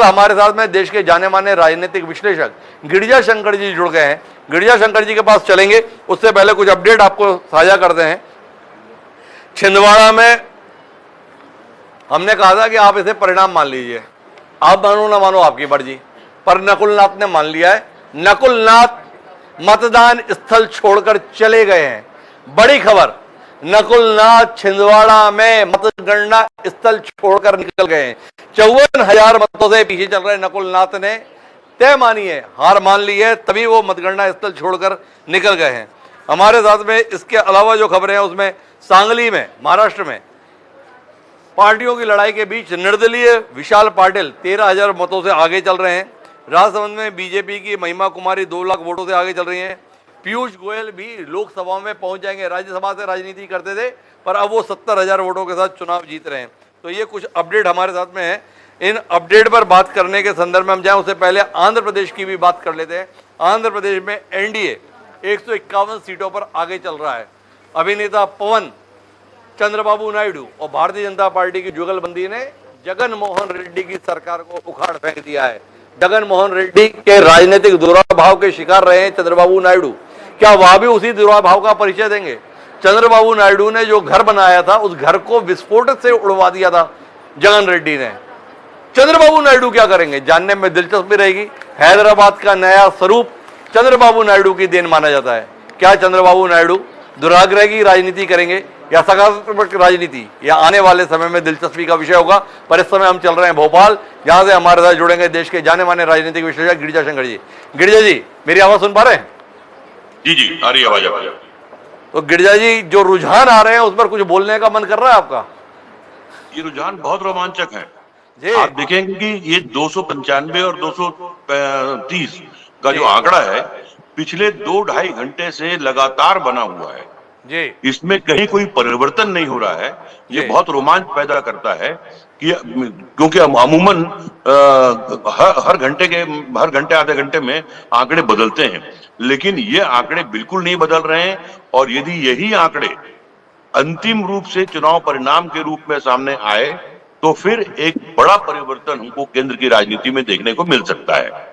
भोपाल हमारे साथ में देश के जाने माने राजनीतिक विश्लेषक गिरिजा शंकर जी जुड़ गए हैं। गिरिजा शंकर जी के पास चलेंगे, उससे पहले कुछ अपडेट आपको साझा करते हैं। छिंदवाड़ा में हमने कहा था कि आप इसे परिणाम मान लीजिए, आप मानो ना मानो आपकी मर्जी, पर नकुलनाथ ने मान लिया है। नकुलनाथ मतदान स्थल छोड़कर चले गए हैं। बड़ी खबर, नकुलनाथ छिंदवाड़ा में मतगणना स्थल छोड़कर निकल गए हैं। 54,000 मतों से पीछे चल रहे नकुलनाथ ने तय मानी है, हार मान ली है, तभी वो मतगणना स्थल छोड़कर निकल गए हैं। हमारे साथ में इसके अलावा जो खबरें हैं उसमें सांगली में, महाराष्ट्र में पार्टियों की लड़ाई के बीच निर्दलीय विशाल पाटिल 13,000 मतों से आगे चल रहे हैं। राजसमंद में बीजेपी की महिमा कुमारी 2 लाख वोटों से आगे चल रही हैं। पीयूष गोयल भी लोकसभा में पहुंच जाएंगे। राज्यसभा से राजनीति करते थे, पर अब वो 70,000 वोटों के साथ चुनाव जीत रहे हैं। तो ये कुछ अपडेट हमारे साथ में है। इन अपडेट पर बात करने के संदर्भ में हम जाएं, उससे पहले आंध्र प्रदेश की भी बात कर लेते हैं। आंध्र प्रदेश में एनडीए 151 सीटों पर आगे चल रहा है। अभिनेता पवन, चंद्रबाबू नायडू और भारतीय जनता पार्टी की जुगलबंदी ने जगन मोहन रेड्डी की सरकार को उखाड़ फेंक दिया है। जगन मोहन रेड्डी के राजनीतिक दुराभाव के शिकार रहे हैं चंद्रबाबू नायडू। क्या वह भी उसी दुराभाव का परिचय देंगे? चंद्रबाबू नायडू ने जो घर बनाया था, उस घर को विस्फोट से उड़वा दिया था जगन रेड्डी ने। चंद्रबाबू नायडू क्या करेंगे, जानने में दिलचस्पी रहेगी। हैदराबाद का नया स्वरूप चंद्रबाबू नायडू की देन माना जाता है। क्या चंद्रबाबू नायडू दुराग्रह की राजनीति करेंगे या सकारात्मक राजनीति, या आने वाले समय में दिलचस्पी का विषय होगा। पर इस समय हम चल रहे हैं भोपाल, जहां से हमारे साथ जुड़ेंगे देश के जाने माने राजनीतिक विश्लेषक गिरिजा शंकर जी। गिरिजा जी, मेरी आवाज सुन पा रहे हैं? जी जी, आ रही आवाज। तो गिरिजा जी, जो रुझान आ रहे हैं उस पर कुछ बोलने का मन कर रहा है आपका? ये रुझान बहुत रोमांचक है जी। आप देखेंगे कि ये 295 और 230 का जो आंकड़ा है, पिछले 2-2.5 घंटे से लगातार बना हुआ है जी इसमें कहीं कोई परिवर्तन नहीं हो रहा है। ये जी। बहुत रोमांच पैदा करता है कि क्योंकि अमूमन हर घंटे आधे घंटे में आंकड़े बदलते हैं, लेकिन ये आंकड़े बिल्कुल नहीं बदल रहे हैं। और यदि यही आंकड़े अंतिम रूप से चुनाव परिणाम के रूप में सामने आए तो फिर एक बड़ा परिवर्तन हमको केंद्र की राजनीति में देखने को मिल सकता है।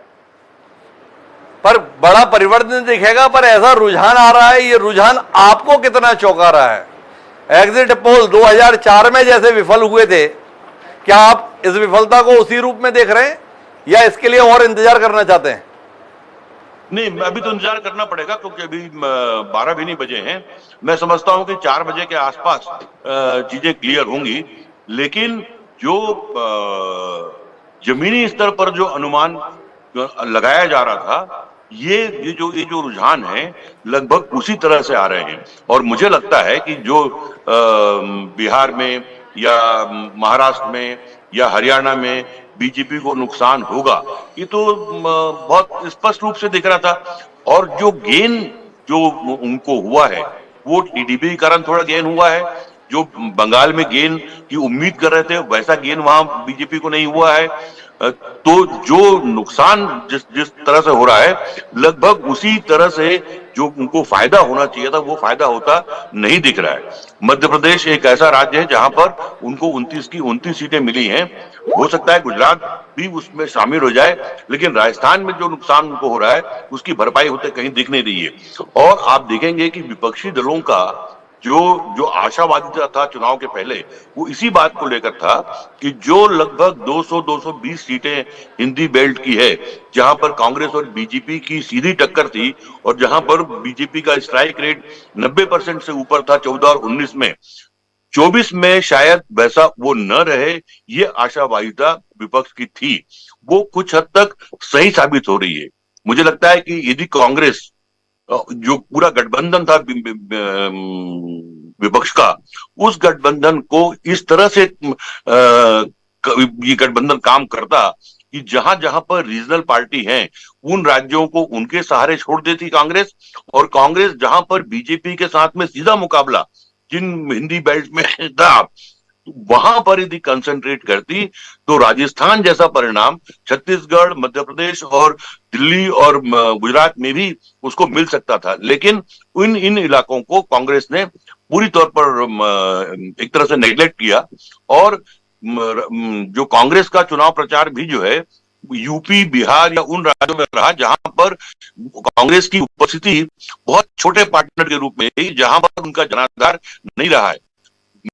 पर बड़ा परिवर्तन दिखेगा, पर ऐसा रुझान आ रहा है, ये रुझान आपको कितना चौंका रहा है? एग्जिट पोल 2004 में जैसे विफल हुए थे, क्या आप इस विफलता को उसी रूप में देख रहे हैं या इसके लिए और इंतजार करना चाहते हैं? नहीं, अभी तो इंतजार करना पड़ेगा क्योंकि अभी 12 भी नहीं बजे हैं। मैं समझता हूं कि 4 बजे के आसपास चीजें क्लियर होंगी। लेकिन जो जमीनी स्तर पर जो अनुमान लगाया जा रहा था, ये जो रुझान है लगभग उसी तरह से आ रहे हैं। और मुझे लगता है कि जो बिहार में या महाराष्ट्र में या हरियाणा में बीजेपी को नुकसान होगा, ये तो बहुत स्पष्ट रूप से दिख रहा था। और जो गेन जो उनको हुआ है वो टीडीपी के कारण थोड़ा गेन हुआ है। जो बंगाल में गेन की उम्मीद कर रहे थे वैसा गेन वहां बीजेपी को नहीं हुआ है। तो जो नुकसान जिस तरह से हो रहा है, लगभग उसी तरह से जो उनको फायदा होना चाहिए था वो फायदा होता नहीं दिख रहा है। मध्य प्रदेश एक ऐसा राज्य है जहां पर उनको 29 की 29 सीटें मिली हैं। हो सकता है गुजरात भी उसमें शामिल हो जाए, लेकिन राजस्थान में जो नुकसान उनको हो रहा है उसकी भरपाई होते कहीं दिख नहीं रही है। और आप देखेंगे कि विपक्षी दलों का जो आशावादी था चुनाव के पहले, वो इसी बात को लेकर था कि जो लगभग 200-220 सीटें हिंदी बेल्ट की है, जहां पर कांग्रेस और बीजेपी की सीधी टक्कर थी और जहां पर बीजेपी का स्ट्राइक रेट 90% से ऊपर था 14 और 19 में, 24 में शायद वैसा वो न रहे, ये आशावादिता विपक्ष की थी, वो कुछ हद तक सही साबित हो रही है। मुझे लगता है कि यदि कांग्रेस जो पूरा गठबंधन था विपक्ष का, उस गठबंधन को इस तरह से ये गठबंधन काम करता कि जहां जहां पर रीजनल पार्टी हैं उन राज्यों को उनके सहारे छोड़ देती कांग्रेस, और कांग्रेस जहां पर बीजेपी के साथ में सीधा मुकाबला जिन हिंदी बेल्ट में था वहां पर यदि कंसंट्रेट करती तो राजस्थान जैसा परिणाम छत्तीसगढ़, मध्य प्रदेश और दिल्ली और गुजरात में भी उसको मिल सकता था। लेकिन इन इलाकों को कांग्रेस ने पूरी तौर पर एक तरह से नेग्लेक्ट किया और जो कांग्रेस का चुनाव प्रचार भी जो है यूपी बिहार या उन राज्यों में रहा जहां पर कांग्रेस की उपस्थिति बहुत छोटे पार्टनर के रूप में रही, जहां पर उनका जनाधार नहीं रहा है।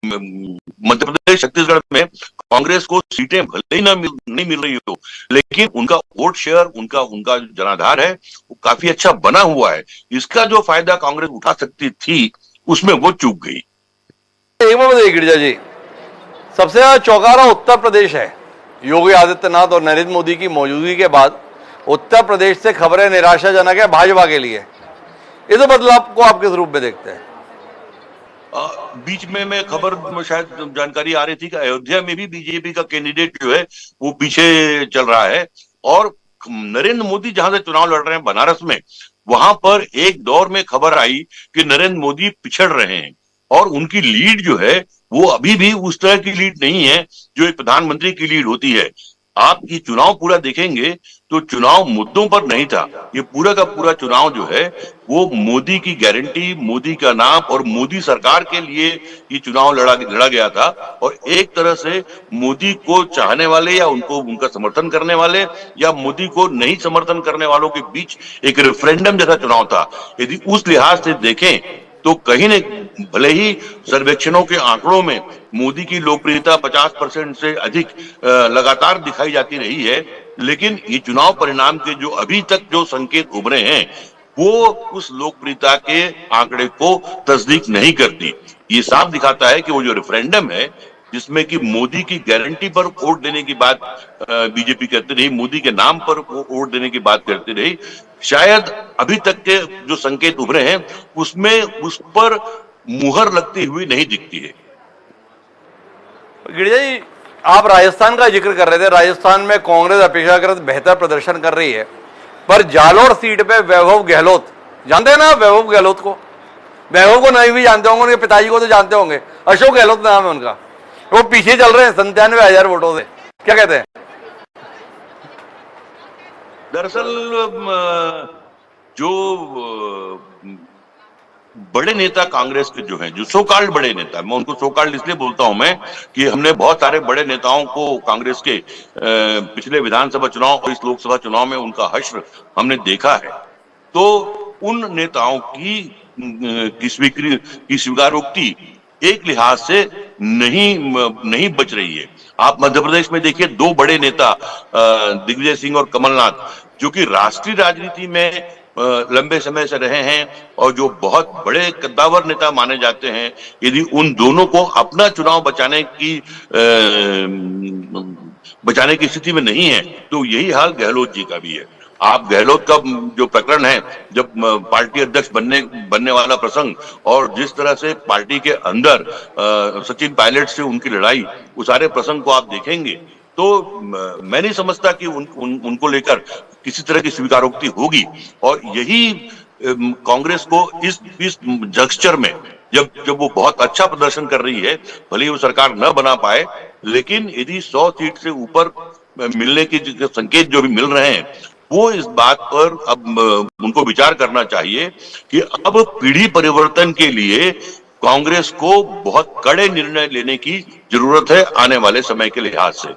मध्य प्रदेश छत्तीसगढ़ में कांग्रेस को सीटें भले ही नहीं मिल रही हो, लेकिन उनका वोट शेयर, उनका उनका जो जनाधार है वो काफी अच्छा बना हुआ है। इसका जो फायदा कांग्रेस उठा सकती थी उसमें वो चूक गई। एक बात बताइए गिरिजा जी, सबसे ज्यादा चौंकारा उत्तर प्रदेश है। योगी आदित्यनाथ और नरेंद्र मोदी की मौजूदगी के बाद उत्तर प्रदेश से खबरें निराशाजनक है भाजपा के लिए। इस बदलाव को आप किस रूप में देखते हैं? बीच में मैं खबर शायद जानकारी आ रही थी कि अयोध्या में भी बीजेपी का कैंडिडेट जो है वो पीछे चल रहा है, और नरेंद्र मोदी जहां से चुनाव लड़ रहे हैं बनारस में, वहां पर एक दौर में खबर आई कि नरेंद्र मोदी पिछड़ रहे हैं और उनकी लीड जो है वो अभी भी उस तरह की लीड नहीं है जो एक प्रधानमंत्री की लीड होती है। आप ये चुनाव पूरा देखेंगे तो चुनाव मुद्दों पर नहीं था, ये पूरा का पूरा चुनाव जो है वो मोदी की गारंटी, मोदी का नाम और मोदी सरकार के लिए ये चुनाव लड़ा गया था। और एक तरह से मोदी को चाहने वाले या उनको उनका समर्थन करने वाले या मोदी को नहीं समर्थन करने वालों के बीच एक रेफरेंडम जैसा चुनाव था। यदि उस लिहाज से देखें तो कहीं न भले ही सर्वेक्षणों के आंकड़ों में मोदी की लोकप्रियता 50% से अधिक लगातार दिखाई जाती रही है, लेकिन ये चुनाव परिणाम के जो अभी तक जो संकेत उभरे हैं वो उस लोकप्रियता के आंकड़े को तस्दीक नहीं करती। ये साफ दिखाता है कि वो जो रेफरेंडम है जिसमें कि मोदी की गारंटी पर वोट देने की बात बीजेपी करती रही, मोदी के नाम पर वोट देने की बात करती रही, शायद अभी तक के जो संकेत उभरे हैं उसमें उस पर मुहर लगती हुई नहीं दिखती है। गिरिजा जी, आप राजस्थान का जिक्र कर रहे थे। राजस्थान में कांग्रेस अपेक्षाकृत बेहतर प्रदर्शन कर रही है, पर जालोर सीट पे वैभव गहलोत, जानते हैं ना वैभव गहलोत को? वैभव को नहीं भी जानते होंगे, उनके पिताजी को तो जानते होंगे, अशोक गहलोत नाम है उनका। वो पीछे चल रहे हैं 97,000 वोटों से। क्या कहते हैं? दरअसल जो बड़े नेता कांग्रेस के जो हैं, जो सोकाल्ड बड़े नेता, मैं उनको सोकाल्ड इसलिए बोलता हूं मैं कि हमने बहुत सारे बड़े नेताओं को कांग्रेस के पिछले विधानसभा चुनाव और इस लोकसभा चुनाव में उनका हश्र हमने देखा है। तो उन नेताओं की स्वीकारोक्ति एक लिहाज से नहीं बच रही है। आप मध्य प्रदेश में देखिए, दो बड़े नेता दिग्विजय सिंह और कमलनाथ, जो कि राष्ट्रीय राजनीति में लंबे समय से रहे हैं और जो बहुत बड़े कद्दावर नेता माने जाते हैं, यदि उन दोनों को अपना चुनाव बचाने की स्थिति में नहीं है तो यही हाल गहलोत जी का भी है। आप गहलोत का जो प्रकरण है, जब पार्टी अध्यक्ष बनने वाला प्रसंग और जिस तरह से पार्टी के अंदर सचिन पायलट से उनकी लड़ाई, उस सारे प्रसंग को आप देखेंगे तो मैं नहीं समझता कि उनको लेकर किसी तरह की स्वीकारोक्ति होगी। और यही कांग्रेस को इस जक्सचर में, जब वो बहुत अच्छा प्रदर्शन कर रही है, भले ही वो सरकार न बना पाए, लेकिन यदि 100 सीट से ऊपर मिलने के संकेत जो भी मिल रहे हैं, वो इस बात पर अब उनको विचार करना चाहिए कि अब पीढ़ी परिवर्तन के लिए कांग्रेस को बहुत कड़े निर्णय लेने की जरूरत है आने वाले समय के लिहाज से।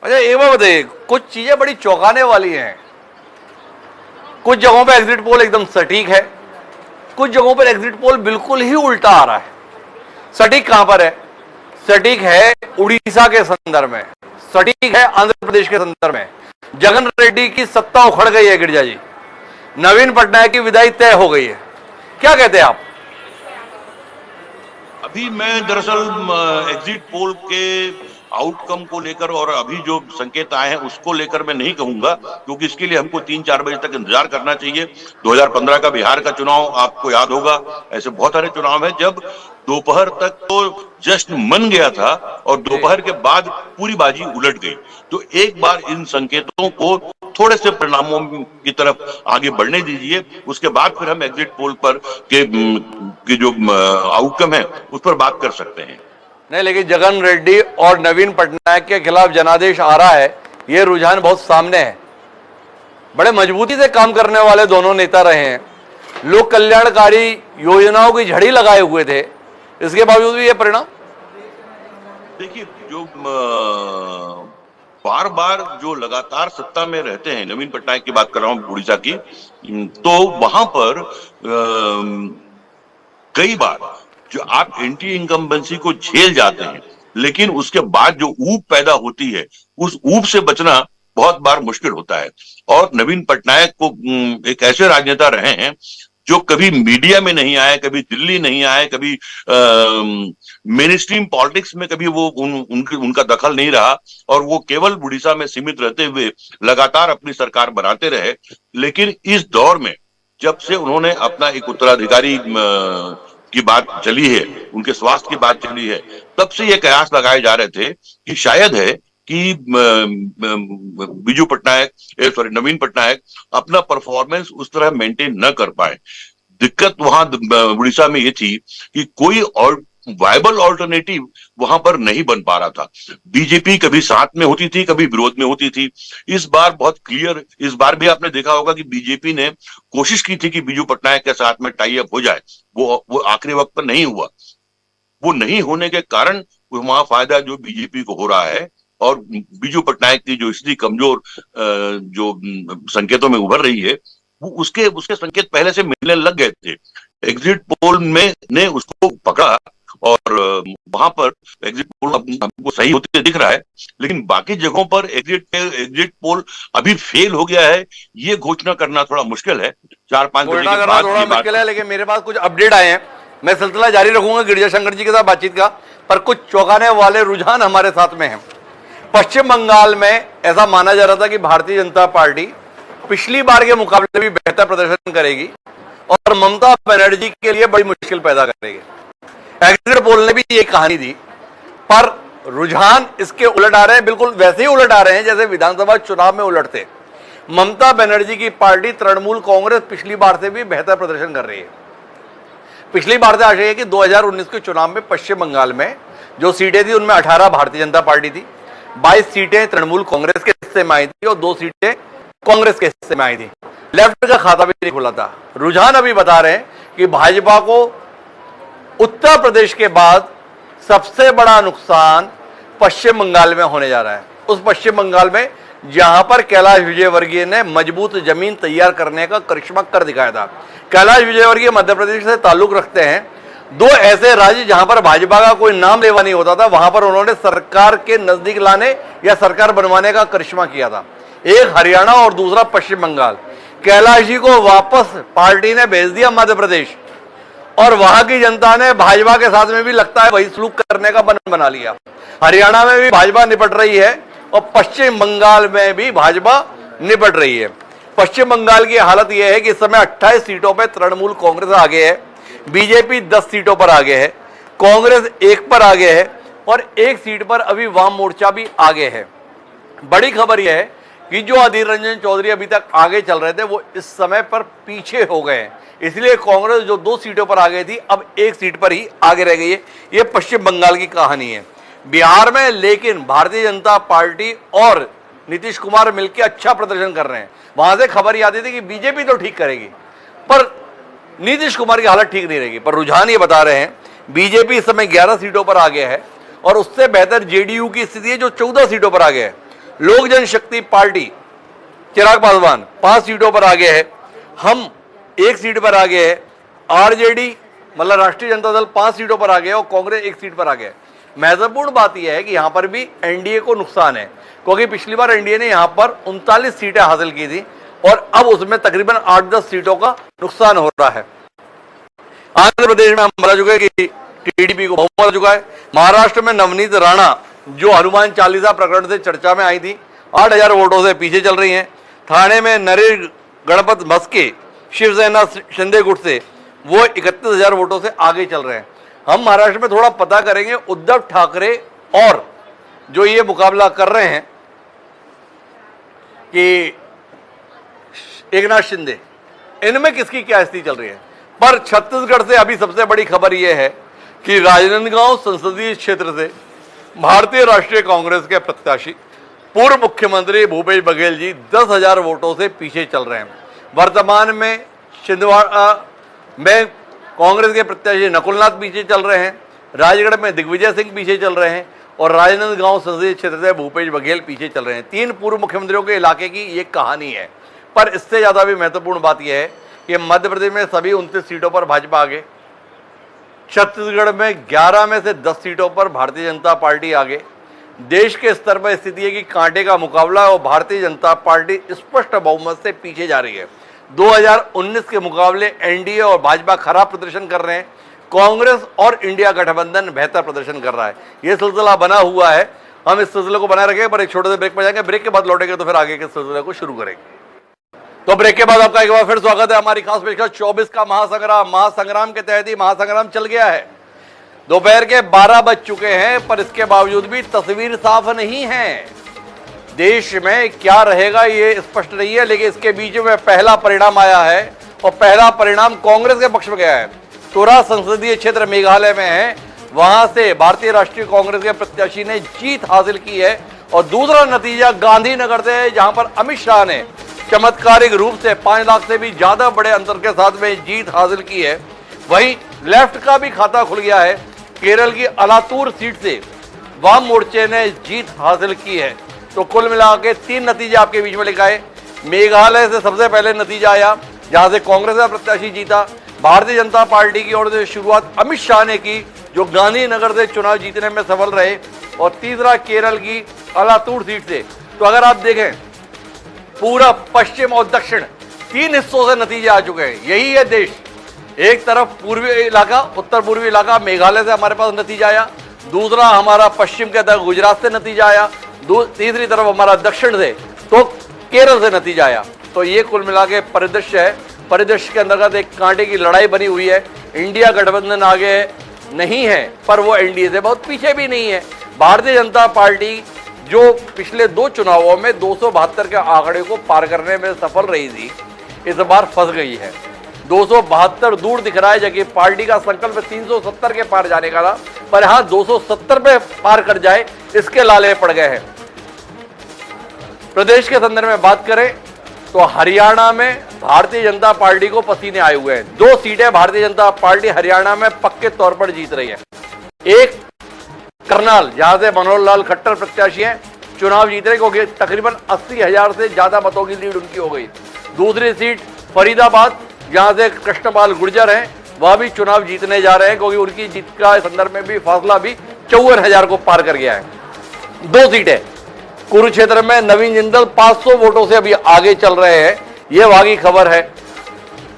अच्छा, एक बात बताइए, कुछ चीजें बड़ी चौंकाने वाली हैं। कुछ जगहों पर एग्जिट पोल एकदम सटीक है, कुछ जगहों पर एग्जिट पोल बिल्कुल ही उल्टा आ रहा है। सटीक कहां पर है? सटीक है उड़ीसा के संदर्भ में, सटीक है आंध्र प्रदेश के संदर्भ में। जगन रेड्डी की सत्ता उखड़ गई है गिरिजा जी, नवीन पटनायक की विदाई तय हो गई है। क्या कहते हैं आप? अभी मैं दरअसल एग्जिट पोल के आउटकम को लेकर और अभी जो संकेत आए हैं उसको लेकर मैं नहीं कहूंगा, क्योंकि इसके लिए हमको 3-4 बजे तक इंतजार करना चाहिए। 2015 का बिहार का चुनाव आपको याद होगा, ऐसे बहुत सारे चुनाव हैं जब दोपहर तक तो जश्न मन गया था और दोपहर के बाद पूरी बाजी उलट गई। तो एक बार इन संकेतों को थोड़े से परिणामों की तरफ आगे बढ़ने दीजिए, उसके बाद फिर हम एग्जिट पोल पर के जो आउटकम है उस पर बात कर सकते हैं। नहीं, लेकिन जगन रेड्डी और नवीन पटनायक के खिलाफ जनादेश आ रहा है, ये रुझान बहुत सामने है। बड़े मजबूती से काम करने वाले दोनों नेता रहे हैं, लोक कल्याणकारी योजनाओं की झड़ी लगाए हुए थे, इसके बावजूद भी ये परिणाम। देखिए, जो बार बार जो लगातार सत्ता में रहते हैं, नवीन पटनायक की बात कर रहा हूं उड़ीसा की, तो वहां पर कई बार जो आप एंटी इनकम्बेंसी को झेल जाते हैं, लेकिन उसके बाद जो ऊब पैदा होती है, उस ऊब से बचना बहुत बार मुश्किल होता है। और नवीन पटनायक को एक ऐसे राजनेता रहे हैं जो कभी मीडिया में नहीं आए, कभी दिल्ली नहीं आए, कभी मेन स्ट्रीम पॉलिटिक्स में कभी वो उनका दखल नहीं रहा, और वो केवल उड़ीसा में सीमित रहते हुए लगातार अपनी सरकार बनाते रहे। लेकिन इस दौर में जब से उन्होंने अपना एक उत्तराधिकारी की बात चली है, उनके स्वास्थ्य की बात चली है, तब से ये कयास लगाए जा रहे थे कि शायद है कि बीजू पटनायक, सॉरी नवीन पटनायक अपना परफॉर्मेंस उस तरह मेंटेन न कर पाए। दिक्कत वहां उड़ीसा में ये थी कि कोई और वायबल ऑल्टरनेटिव वहां पर नहीं बन पा रहा था। बीजेपी कभी साथ में होती थी, कभी विरोध में होती थी। इस बार बहुत क्लियर, इस बार भी आपने देखा होगा कि बीजेपी ने कोशिश की थी कि बीजू पटनायक के साथ में टाई अप हो जाए, वो आखिरी वक्त पर नहीं हुआ। वो नहीं होने के कारण वहां फायदा जो बीजेपी को हो रहा है, और बीजू पटनायक की जो स्थिति कमजोर जो संकेतों में उभर रही है, वो उसके संकेत पहले से मिलने लग गए थे। एग्जिट पोल में ने उसको पकड़ा, और वहां पर एग्जिट पोल हमको सही होते दिख रहा है, लेकिन बाकी जगहों पर एग्जिट पोल अभी फेल हो गया है। ये घोषणा करना थोड़ा मुश्किल है। 4-5 बजे के बाद थोड़ा मुश्किल है, लेकिन मेरे पास कुछ अपडेट आए हैं। मैं सिलसिला जारी रखूंगा गिरिजा शंकर जी के साथ बातचीत का, पर कुछ चौंकाने वाले रुझान हमारे साथ में हैं। पश्चिम बंगाल में ऐसा माना जा रहा था कि भारतीय जनता पार्टी पिछली बार के मुकाबले भी बेहतर प्रदर्शन करेगी और ममता बनर्जी के लिए बड़ी मुश्किल पैदा करेगी। एग्जिट पोल ने भी ये कहानी दी, पर रुझान इसके उलट आ रहे हैं, बिल्कुल वैसे ही उलट आ रहे हैं जैसे विधानसभा चुनाव में उलट थे। ममता बनर्जी की पार्टी तृणमूल कांग्रेस पिछली बार से भी बेहतर प्रदर्शन कर रही है। पिछली बार से आशय है कि 2019 के चुनाव में पश्चिम बंगाल में जो सीटें थी उनमें 18 भारतीय जनता पार्टी थी, 22 सीटें तृणमूल कांग्रेस के हिस्से में आई थी और 2 सीटें कांग्रेस के हिस्से में आई थी। लेफ्ट का खाता भी नहीं खुला था। रुझान अभी बता रहे हैं कि भाजपा को उत्तर प्रदेश के बाद सबसे बड़ा नुकसान पश्चिम बंगाल में होने जा रहा है। उस पश्चिम बंगाल में जहां पर कैलाश विजयवर्गीय ने मजबूत जमीन तैयार करने का करिश्मा कर दिखाया था। कैलाश विजयवर्गीय मध्य प्रदेश से ताल्लुक रखते हैं। 2 ऐसे राज्य जहां पर भाजपा का कोई नाम लेवा नहीं होता था, वहां पर उन्होंने सरकार के नजदीक लाने या सरकार बनवाने का करिश्मा किया था। एक हरियाणा और दूसरा पश्चिम बंगाल। कैलाश जी को वापस पार्टी ने भेज दिया मध्य प्रदेश, और वहां की जनता ने भाजपा के साथ में भी लगता है वही सलूक करने का मन बना लिया। हरियाणा में भी भाजपा निपट रही है और पश्चिम बंगाल में भी भाजपा निपट रही है। पश्चिम बंगाल की हालत यह है कि इस समय 28 सीटों पर तृणमूल कांग्रेस आगे है, बीजेपी 10 सीटों पर आगे है, कांग्रेस 1 पर आगे है और 1 सीट पर अभी वाम मोर्चा भी आगे है। बड़ी खबर यह है कि जो अधीर रंजन चौधरी अभी तक आगे चल रहे थे वो इस समय पर पीछे हो गए हैं। इसलिए कांग्रेस जो 2 सीटों पर आगे थी अब 1 सीट पर ही आगे रह गई है। ये पश्चिम बंगाल की कहानी है। बिहार में लेकिन भारतीय जनता पार्टी और नीतीश कुमार मिलकर अच्छा प्रदर्शन कर रहे हैं। वहां से खबर ये आती थी कि बीजेपी तो ठीक करेगी पर नीतीश कुमार की हालत ठीक नहीं रहेगी। पर रुझान ये बता रहे हैं बीजेपी इस समय 11 सीटों पर आगे है और उससे बेहतर जेडीयू की स्थिति है जो 14 सीटों पर आगे है। लोक जनशक्ति पार्टी चिराग पासवान 5 सीटों पर आगे है, हम 1 सीट पर आगे है, आरजेडी मतलब राष्ट्रीय जनता दल 5 सीटों पर आगे है और कांग्रेस 1 सीट पर आगे है। महत्वपूर्ण बात यह है कि यहां पर भी एनडीए को नुकसान है, क्योंकि पिछली बार एनडीए ने यहां पर 39 सीटें हासिल की थी और अब उसमें तकरीबन 8-10 सीटों का नुकसान हो रहा है। आंध्र प्रदेश में हम बता चुके हैं कि टीडीपी को बहुमत हो चुका है। महाराष्ट्र में नवनीत राणा जो हनुमान चालीसा प्रकरण से चर्चा में आई थी 8,000 वोटों से पीछे चल रही हैं। थाने में नरेश गणपत मस्के शिवसेना शिंदे गुट से वो 31,000 वोटों से आगे चल रहे हैं। हम महाराष्ट्र में थोड़ा पता करेंगे उद्धव ठाकरे और जो ये मुकाबला कर रहे हैं कि एकनाथ शिंदे, इनमें किसकी क्या स्थिति चल रही है। पर छत्तीसगढ़ से अभी सबसे बड़ी खबर यह है कि राजनांदगांव संसदीय क्षेत्र से भारतीय राष्ट्रीय कांग्रेस के प्रत्याशी पूर्व मुख्यमंत्री भूपेश बघेल जी 10,000 वोटों से पीछे चल रहे हैं। वर्तमान में छिंदवाड़ा में कांग्रेस के प्रत्याशी नकुलनाथ पीछे चल रहे हैं, राजगढ़ में दिग्विजय सिंह पीछे चल रहे हैं और राजनांदगांव संसदीय क्षेत्र से भूपेश बघेल पीछे चल रहे हैं। 3 पूर्व मुख्यमंत्रियों के इलाके की ये कहानी है। पर इससे ज़्यादा भी महत्वपूर्ण बात यह है कि मध्य प्रदेश में सभी 29 सीटों पर भाजपा आगे, छत्तीसगढ़ में 11 में से 10 सीटों पर भारतीय जनता पार्टी आगे। देश के स्तर पर स्थिति है कि कांटे का मुकाबला और भारतीय जनता पार्टी स्पष्ट बहुमत से पीछे जा रही है। 2019 के मुकाबले एनडीए और भाजपा खराब प्रदर्शन कर रहे हैं, कांग्रेस और इंडिया गठबंधन बेहतर प्रदर्शन कर रहा है। यह सिलसिला बना हुआ है। हम इस सिलसिले को बनाए रखेंगे, पर एक छोटे से ब्रेक पर जाएंगे। ब्रेक के बाद लौटेंगे तो फिर आगे के सिलसिले को शुरू करेंगे। तो ब्रेक के बाद आपका एक बार फिर स्वागत है हमारी खास पेशकश 24 का महासंग्राम के तहत ही महासंग्राम चल गया है। दोपहर के 12 बज चुके हैं, पर इसके बावजूद भी तस्वीर साफ नहीं है। देश में क्या रहेगा ये स्पष्ट नहीं है, लेकिन इसके बीच में पहला परिणाम आया है और पहला परिणाम कांग्रेस के पक्ष में गया है। तुरा संसदीय क्षेत्र मेघालय में है, वहां से भारतीय राष्ट्रीय कांग्रेस के प्रत्याशी ने जीत हासिल की है। और दूसरा नतीजा गांधीनगर से, जहां पर अमित शाह ने चमत्कारिक रूप से 5 लाख से भी ज्यादा बड़े अंतर के साथ में जीत हासिल की है। वहीं लेफ्ट का भी खाता खुल गया है। केरल की अलातूर सीट से वाम मोर्चे ने जीत हासिल की है। तो कुल मिला के 3 नतीजे आपके बीच में लेकर आए। मेघालय से सबसे पहले नतीजा आया, जहां से कांग्रेस का प्रत्याशी जीता। भारतीय जनता पार्टी की ओर से शुरुआत अमित शाह ने की, जो गांधीनगर से चुनाव जीतने में सफल रहे। और तीसरा केरल की अलातूर सीट से। तो अगर आप देखें, पूरा पश्चिम और दक्षिण 3 हिस्सों से नतीजे आ चुके हैं। यही है देश। एक तरफ पूर्वी इलाका, उत्तर पूर्वी इलाका मेघालय से हमारे पास नतीजा आया, दूसरा हमारा पश्चिम के तरफ गुजरात से नतीजा आया, तीसरी तरफ हमारा दक्षिण से तो केरल से नतीजा आया। तो ये कुल मिला के परिदृश्य है। परिदृश्य के अंतर्गत एक कांटे की लड़ाई बनी हुई है। इंडिया गठबंधन आगे नहीं है, पर वो एनडीए से बहुत पीछे भी नहीं है। भारतीय जनता पार्टी जो पिछले 2 चुनावों में 272 के आंकड़े को पार करने में सफल रही थी, इस बार फंस गई है। 272 दूर दिख रहा है, जबकि पार्टी का संकल्प 370 के पार जाने का था, पर यहां 270 पे पार कर जाए इसके लाले पड़ गए हैं। प्रदेश के संदर्भ में बात करें तो हरियाणा में भारतीय जनता पार्टी को पसीने आए हुए हैं। 2 सीटें भारतीय जनता पार्टी हरियाणा में पक्के तौर पर जीत रही है। एक करनाल, जहां से मनोहर लाल खट्टर प्रत्याशी हैं, चुनाव जीत रहे, क्योंकि तकरीबन 80,000 से ज्यादा मतों की लीड उनकी हो गई। दूसरी सीट फरीदाबाद, जहां से कृष्णपाल गुर्जर हैं, वह भी चुनाव जीतने जा रहे हैं, क्योंकि उनकी जीत का संदर्भ में भी फासला भी 54,000 को पार कर गया है। 2 सीटें कुरुक्षेत्र में नवीन जिंदल 500 वोटों से अभी आगे चल रहे हैं, यह वागी खबर है।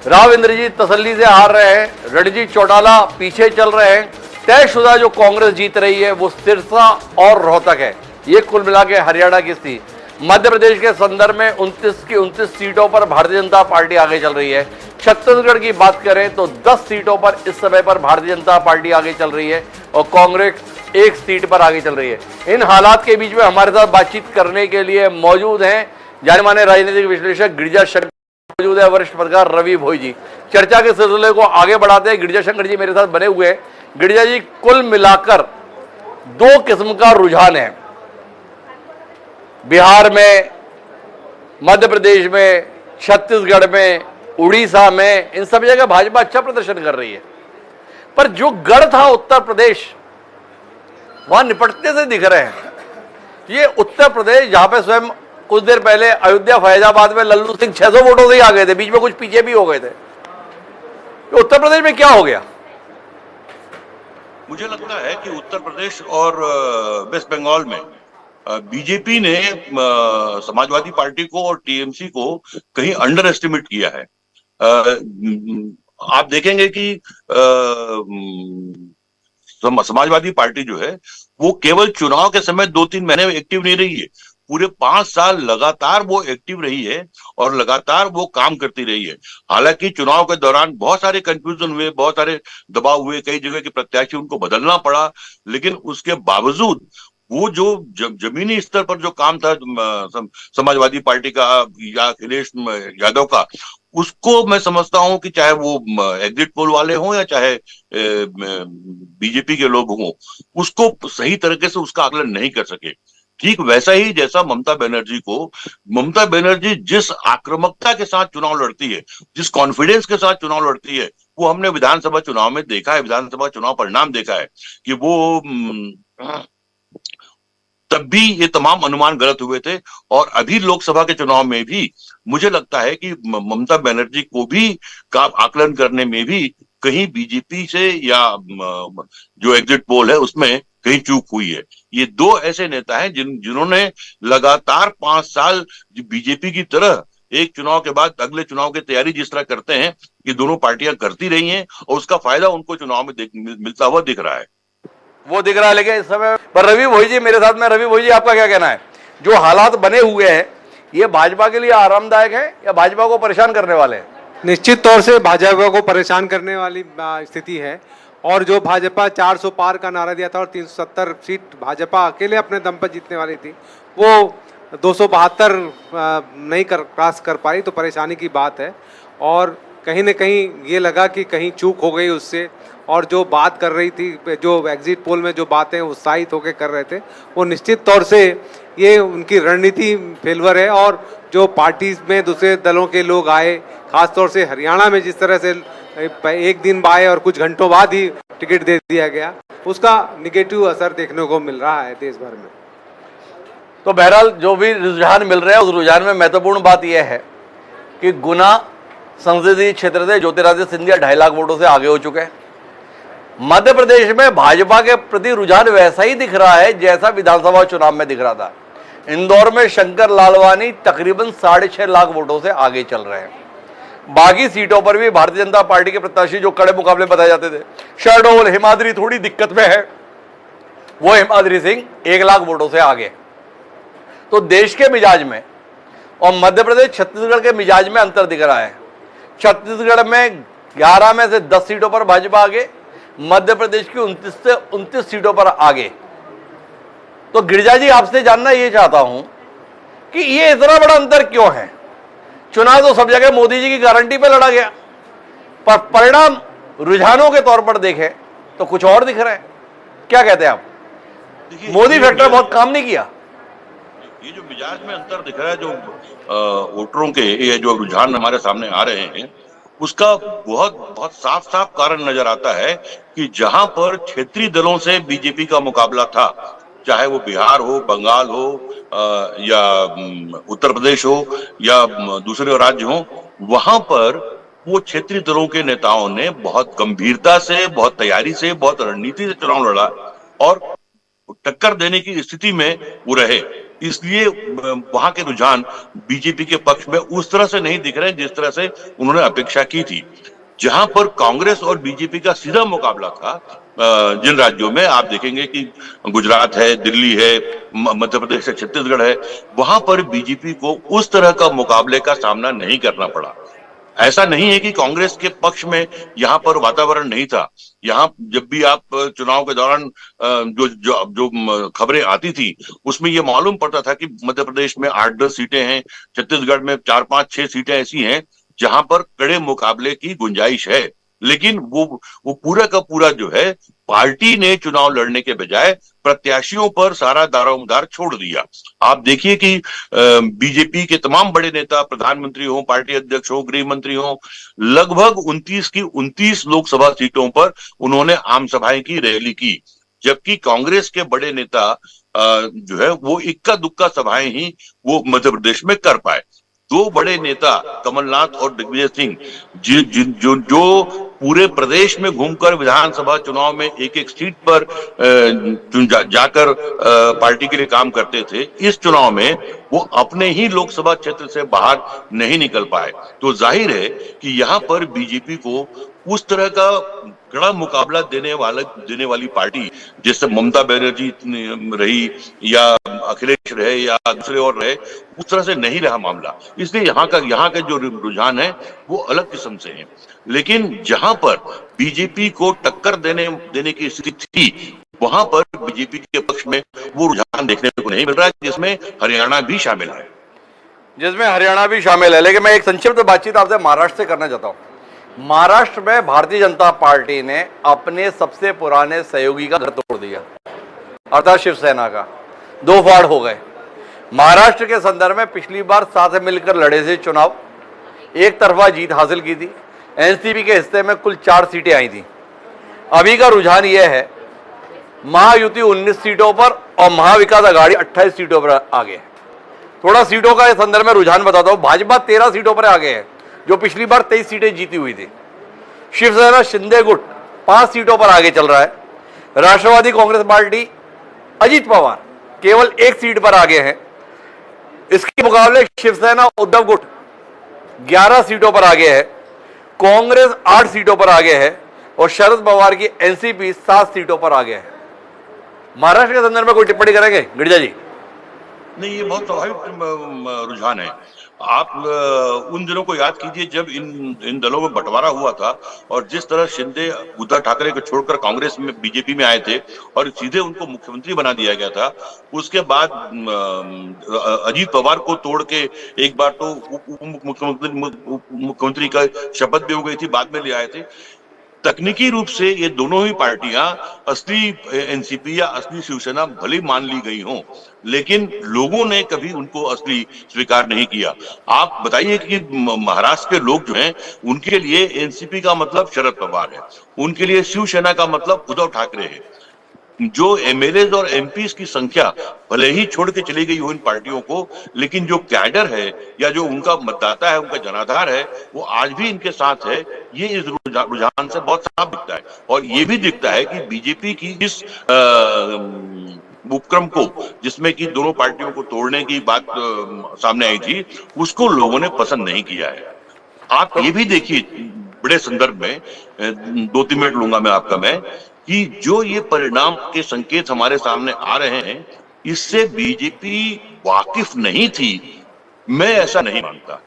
राव इंद्रजीत तसल्ली से हार रहे हैं, रणजीत चौटाला पीछे चल रहे हैं। तयशुदा जो कांग्रेस जीत रही है वो सिरसा और रोहतक है। ये कुल मिला के हरियाणा की स्थिति। मध्य प्रदेश के संदर्भ में 29 की 29 सीटों पर भारतीय जनता पार्टी आगे चल रही है। छत्तीसगढ़ की बात करें तो 10 सीटों पर इस समय पर भारतीय जनता पार्टी आगे चल रही है और कांग्रेस 1 सीट पर आगे चल रही है। इन हालात के बीच में हमारे साथ बातचीत करने के लिए मौजूद हैं जाने माने राजनीतिक विश्लेषक गिरिजा शंकर, मौजूद है वरिष्ठ पत्रकार रवि भोई जी। चर्चा के सिलसिले को आगे बढ़ाते हैं। गिरिजा शंकर जी मेरे साथ बने हुए हैं। गिरिजा जी, कुल मिलाकर 2 किस्म का रुझान है। बिहार में, मध्य प्रदेश में, छत्तीसगढ़ में, उड़ीसा में, इन सब जगह भाजपा अच्छा प्रदर्शन कर रही है। पर जो गढ़ था उत्तर प्रदेश, वहां निपटते से दिख रहे हैं। ये उत्तर प्रदेश, जहां पे स्वयं कुछ देर पहले अयोध्या फैजाबाद में लल्लू सिंह 600 वोटों से ही आ गए थे, बीच में कुछ पीछे भी हो गए थे। तो उत्तर प्रदेश में क्या हो गया? मुझे लगता है कि उत्तर प्रदेश और वेस्ट बंगाल में बीजेपी ने समाजवादी पार्टी को और टीएमसी को कहीं अंडर एस्टिमेट किया है। आप देखेंगे कि समाजवादी पार्टी जो है वो केवल चुनाव के समय 2-3 महीने एक्टिव नहीं रही है, पूरे 5 साल लगातार वो एक्टिव रही है और लगातार वो काम करती रही है। हालांकि चुनाव के दौरान बहुत सारे कंफ्यूजन हुए, बहुत सारे दबाव हुए, कई जगह के प्रत्याशी उनको बदलना पड़ा, लेकिन उसके बावजूद वो जो जमीनी स्तर पर जो काम था समाजवादी पार्टी का या अखिलेश यादव का, उसको मैं समझता हूं कि चाहे वो एग्जिट पोल वाले हों या चाहे बीजेपी के लोग हों, उसको सही तरीके से उसका आकलन नहीं कर सके। ठीक वैसा ही जैसा ममता बनर्जी जिस आक्रामकता के साथ चुनाव लड़ती है, जिस कॉन्फिडेंस के साथ चुनाव लड़ती है, वो हमने विधानसभा चुनाव में देखा है, विधानसभा चुनाव परिणाम देखा है कि वो तब भी ये तमाम अनुमान गलत हुए थे। और अभी लोकसभा के चुनाव में भी मुझे लगता है कि ममता बनर्जी को भी का आकलन करने में भी कहीं बीजेपी से या जो एग्जिट पोल है उसमें कहीं चूक हुई है। ये दो ऐसे नेता हैं जिन्होंने लगातार 5 साल बीजेपी की तरह एक चुनाव के बाद अगले चुनाव की तैयारी जिस तरह करते हैं ये दोनों पार्टियां करती रही हैं और उसका फायदा उनको चुनाव में मिलता हुआ दिख रहा है। वो दिख रहा है, लेकिन इस समय पर रवि भोई जी मेरे साथ में। रवि भोई जी, आपका क्या कहना है? जो हालात बने हुए हैं ये भाजपा के लिए आरामदायक है या भाजपा को परेशान करने वाले हैं? निश्चित तौर से भाजपा को परेशान करने वाली स्थिति है। और जो भाजपा 400 पार का नारा दिया था और 370 सीट भाजपा अकेले अपने दम पर जीतने वाली थी, वो 272 नहीं क्रॉस कर पाई, तो परेशानी की बात है। और कहीं न कहीं ये लगा कि कहीं चूक हो गई उससे, और जो बात कर रही थी, जो एग्जिट पोल में जो बातें उत्साहित होकर कर रहे थे, वो निश्चित तौर से ये उनकी रणनीति फेलवर है। और जो पार्टी में दूसरे दलों के लोग आए, खासतौर से हरियाणा में जिस तरह से एक दिन आए और कुछ घंटों बाद ही टिकट दे दिया गया, उसका निगेटिव असर देखने को मिल रहा है देश भर में। तो बहरहाल जो भी रुझान मिल रहे हैं उस रुझान में महत्वपूर्ण बात यह है कि गुना संसदीय क्षेत्र से ज्योतिरादित्य सिंधिया 2.5 लाख वोटों से आगे हो चुके हैं। मध्य प्रदेश में भाजपा के प्रति रुझान वैसा ही दिख रहा है जैसा विधानसभा चुनाव में दिख रहा था। इंदौर में शंकर लालवानी तकरीबन 6.5 लाख वोटों से आगे चल रहे हैं। बाकी सीटों पर भी भारतीय जनता पार्टी के प्रत्याशी जो कड़े मुकाबले बताए जाते थे, शहडोल हिमाद्री थोड़ी दिक्कत में है, वो हिमाद्री सिंह 1 लाख वोटों से आगे। तो देश के मिजाज में और मध्य प्रदेश छत्तीसगढ़ के मिजाज में अंतर दिख रहा है। छत्तीसगढ़ में 11 में से 10 सीटों पर भाजपा आगे, मध्य प्रदेश की 29 से 29 सीटों पर आगे। तो गिरिजा जी, आपसे जानना ये चाहता हूं कि ये इतना बड़ा अंतर क्यों है? चुनाव तो सब जगह मोदी जी की गारंटी पे लड़ा गया, पर परिणाम रुझानों के तौर पर देखें तो कुछ और दिख रहा है। क्या कहते हैं आप? मोदी फैक्टर बहुत काम नहीं किया। ये जो मिजाज में अंतर दिख रहा है, जो वोटरों के ये जो रुझान हमारे सामने आ रहे हैं, उसका बहुत साफ साफ कारण नजर आता है कि जहां पर क्षेत्रीय दलों से बीजेपी का मुकाबला था, चाहे वो बिहार हो, बंगाल हो या उत्तर प्रदेश हो या दूसरे राज्य हो, वहां पर वो क्षेत्रीय दलों के नेताओं ने बहुत गंभीरता से, बहुत तैयारी से, बहुत रणनीति से चुनाव लड़ा और टक्कर देने की स्थिति में वो रहे। इसलिए वहां के रुझान बीजेपी के पक्ष में उस तरह से नहीं दिख रहे हैं जिस तरह से उन्होंने अपेक्षा की थी। जहां पर कांग्रेस और बीजेपी का सीधा मुकाबला था, जिन राज्यों में आप देखेंगे कि गुजरात है, दिल्ली है, मध्य प्रदेश है, छत्तीसगढ़ है, वहां पर बीजेपी को उस तरह का मुकाबले का सामना नहीं करना पड़ा। ऐसा नहीं है कि कांग्रेस के पक्ष में यहाँ पर वातावरण नहीं था। यहाँ जब भी आप चुनाव के दौरान जो खबरें आती थी उसमें ये मालूम पड़ता था कि मध्य प्रदेश में 8-10 सीटें हैं, छत्तीसगढ़ में 4-5-6 सीटें ऐसी हैं जहां पर कड़े मुकाबले की गुंजाइश है। लेकिन वो पूरा का पूरा जो है, पार्टी ने चुनाव लड़ने के बजाय प्रत्याशियों पर सारा दारोमदार छोड़ दिया। आप देखिए कि बीजेपी के तमाम बड़े नेता, प्रधानमंत्री हो, पार्टी अध्यक्ष हो, गृह मंत्री हो, लगभग 29 की 29 लोकसभा सीटों पर उन्होंने आम सभाएं की, रैली की। जबकि कांग्रेस के बड़े नेता जो है वो इक्का दुक्का सभाएं ही वो मध्य प्रदेश में कर पाए। दो बड़े नेता कमलनाथ और दिग्विजय सिंह जो पूरे प्रदेश में घूमकर विधानसभा चुनाव में एक सीट पर जाकर पार्टी के लिए काम करते थे, इस चुनाव में वो अपने ही लोकसभा क्षेत्र से बाहर नहीं निकल पाए। तो जाहिर है कि यहाँ पर बीजेपी को उस तरह का कड़ा मुकाबला देने वाली पार्टी जैसे ममता बनर्जी रही या अखिलेश रहे या दूसरे और रहे, उस तरह से नहीं रहा मामला। इसलिए यहाँ का जो रुझान है वो अलग किस्म से है। लेकिन जहां पर बीजेपी को टक्कर देने की स्थिति थी, वहां पर बीजेपी के पक्ष में वो रुझान देखने को नहीं मिल रहा है, जिसमें हरियाणा भी शामिल है। लेकिन मैं एक संक्षिप्त बातचीत आपसे महाराष्ट्र से करना चाहता हूँ। महाराष्ट्र में भारतीय जनता पार्टी ने अपने सबसे पुराने सहयोगी का घर तोड़ दिया, अर्थात शिवसेना का। 2 फाड़ हो गए। महाराष्ट्र के संदर्भ में पिछली बार साथ मिलकर लड़े थे चुनाव, एक तरफा जीत हासिल की थी। एनसीपी के हिस्से में कुल 4 सीटें आई थी। अभी का रुझान यह है महायुति 19 सीटों पर और महाविकास आघाड़ी 28 सीटों पर आगे है। थोड़ा सीटों का संदर्भ में रुझान बताता हूं। भाजपा 13 सीटों पर आगे है, जो पिछली बार 23 सीटें जीती हुई थी। शिवसेना शिंदे गुट 5 सीटों पर आगे चल रहा है। राष्ट्रवादी कांग्रेस पार्टी अजीत पवार केवल 1 सीट पर आगे है। इसके मुकाबले शिवसेना उद्धव गुट 11 सीटों पर आगे है। कांग्रेस 8 सीटों पर आगे है और शरद पवार की एनसीपी 7 सीटों पर आगे है। महाराष्ट्र के संदर्भ में कोई टिप्पणी करेंगे गिरिजा जी? नहीं, ये बहुत स्वाभाविक रुझान है। आप उन दिनों को याद कीजिए जब इन दलों में बंटवारा हुआ था और जिस तरह शिंदे उद्धव ठाकरे को छोड़कर कांग्रेस में बीजेपी में आए थे और सीधे उनको मुख्यमंत्री बना दिया गया था। उसके बाद अजीत पवार को तोड़ के एक बार तो मुख्यमंत्री का शपथ भी हो गई थी, बाद में ले आए थे। तकनीकी रूप से ये दोनों ही पार्टियां असली एनसीपी या असली शिवसेना भले मान ली गई हों, लेकिन लोगों ने कभी उनको असली स्वीकार नहीं किया। आप बताइए कि महाराष्ट्र के लोग जो हैं, उनके लिए एनसीपी का मतलब शरद पवार है, उनके लिए शिवसेना का मतलब उद्धव ठाकरे है। जो एमएलए और एमपी की संख्या भले ही छोड़ के चली गई हो इन पार्टियों को, लेकिन जो कैडर है या जो उनका मतदाता है, उनका जनाधार है, वो आज भी इनके साथ है। ये इस रुझान से बहुत साफ दिखता है। और ये भी दिखता है कि बीजेपी की इस उपक्रम को, जिसमें कि दोनों पार्टियों को तोड़ने की बात सामने आई थी, उसको लोगों ने पसंद नहीं किया है। आप ये भी देखिए बड़े संदर्भ में, 2-3 मिनट लूंगा मैं आपका, मैं कि जो ये परिणाम के संकेत हमारे सामने आ रहे हैं, इससे बीजेपी वाकिफ नहीं थी, मैं ऐसा नहीं मानता।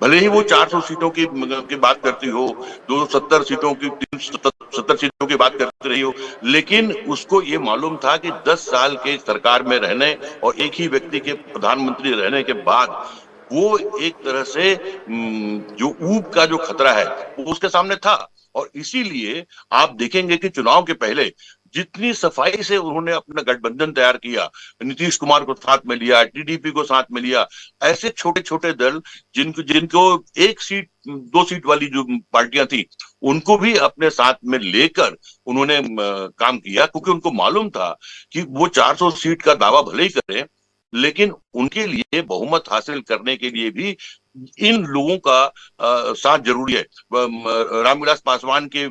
भले ही वो 400 सीटों की बात करती हो, 270 सीटों की, 370 सीटों की बात करती रही हो, लेकिन उसको ये मालूम था कि 10 साल के सरकार में रहने और एक ही व्यक्ति के प्रधानमंत्री रहने के बाद वो एक तरह से जो ऊब का जो खतरा है वो उसके सामने था। और इसीलिए आप देखेंगे कि चुनाव के पहले जितनी सफाई से उन्होंने अपना गठबंधन तैयार किया, नीतीश कुमार को साथ में लिया, टीडीपी को साथ में लिया, ऐसे छोटे छोटे दल जिनको 1 सीट 2 सीट वाली जो पार्टियां थी, उनको भी अपने साथ में लेकर उन्होंने काम किया, क्योंकि उनको मालूम था कि वो 400 सीट का दावा भले ही करें, लेकिन उनके लिए बहुमत हासिल करने के लिए भी इन लोगों का साथ जरूरी है। रामविलास पासवान के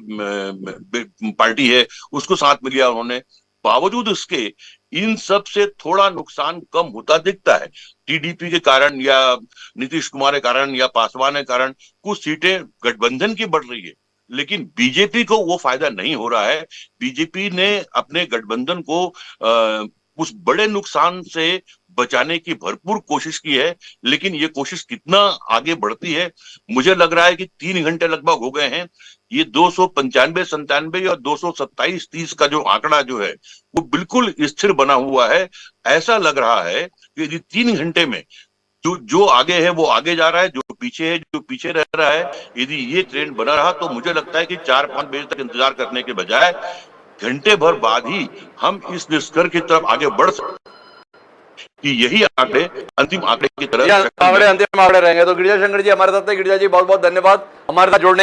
पार्टी है, उसको साथ में लिया उन्होंने। बावजूद उसके इन सब से थोड़ा नुकसान कम होता दिखता है। टीडीपी के कारण या नीतीश कुमार के कारण या पासवान के कारण कुछ सीटें गठबंधन की बढ़ रही है, लेकिन बीजेपी को वो फायदा नहीं हो रहा है। बीजेपी ने अपने गठबंधन को उस बड़े नुकसान से बचाने की भरपूर कोशिश की है, लेकिन ये कोशिश कितना आगे बढ़ती है, मुझे लग रहा है कि 3 घंटे लगभग हो गए हैं। ये 295-97 और 227-30 का जो आंकड़ा जो है वो बिल्कुल स्थिर बना हुआ है। ऐसा लग रहा है कि यदि 3 घंटे में जो आगे है वो आगे जा रहा है, जो पीछे है जो पीछे रह रहा है। यदि ये ट्रेंड बना रहा तो मुझे लगता है कि 4-5 बजे तक इंतजार करने के बजाय घंटे भर बाद ही हम इस निष्कर्ष की तरफ आगे बढ़ सकते कि यही आंकड़े अंतिम आंकड़े की तरह अंतिम आंकड़े रहेंगे। तो गिरिजा शंकर जी हमारे साथ थे। गिरिजा जी बहुत बहुत धन्यवाद हमारे साथ जुड़ने